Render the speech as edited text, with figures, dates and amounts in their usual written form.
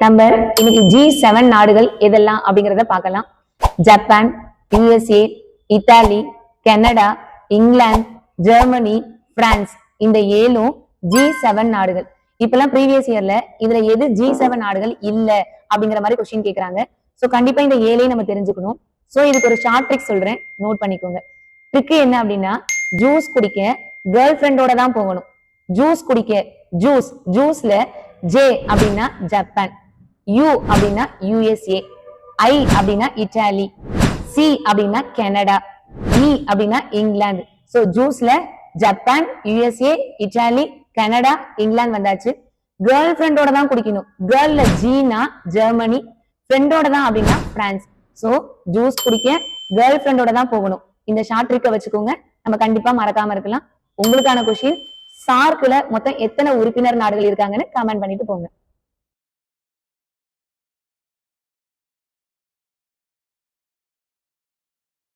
நம்ம இன்னைக்கு G7 நாடுகள் எதெல்லாம் அப்படிங்கிறத பார்க்கலாம். Japan, USA, Italy, Canada, England, Germany, France இந்த 7ம் G7 நாடுகள். இப்பெல்லாம் ப்ரீவியஸ் இயர்ல இதுல எது G7 நாடுகள் இல்ல அப்படிங்கிற மாதிரி கொஸ்டின் கேக்குறாங்க. சோ கண்டிப்பா இந்த 7ஐயும் நம்ம தெரிஞ்சுக்கணும். சோ இதுக்கு ஒரு ஷார்ட் ட்ரிக் சொல்றேன், நோட் பண்ணிக்கோங்க. ட்ரிக் என்ன அப்படின்னா, ஜூஸ் குடிக்க கேர்ள் ஃப்ரெண்டோட தான் போகணும். ஜூஸ் குடிக்க ஜூஸ்ல ஜே அப்படின்னா ஜப்பான், யூ அப்படின்னா USA, ஐ அப்படின்னா இத்தாலி, சி அப்படின்னா கனடா, இ அப்படின்னா இங்கிலாந்து. சோ ஜூஸ்ல Japan, USA, Italy, Canada, England வந்தாச்சு. கேர்ள் ஃப்ரெண்டோட தான் குடிக்கணும். கேர்ள்ல ஜீனா ஜெர்மனி, ஃப்ரெண்டோட தான் அப்படின்னா பிரான்ஸ். சோ ஜூஸ் குடிக்க கேர்ள் ஃப்ரெண்டோட தான் போகணும். இந்த ஷார்ட் ட்ரிக்கை வச்சுக்கோங்க, நம்ம கண்டிப்பா மறக்காம இருக்கலாம். உங்களுக்கான கொஸ்டின், சார்க்ல மொத்தம் எத்தனை உறுப்பினர் நாடுகள் இருக்காங்கன்னு கமெண்ட் பண்ணிட்டு போங்க.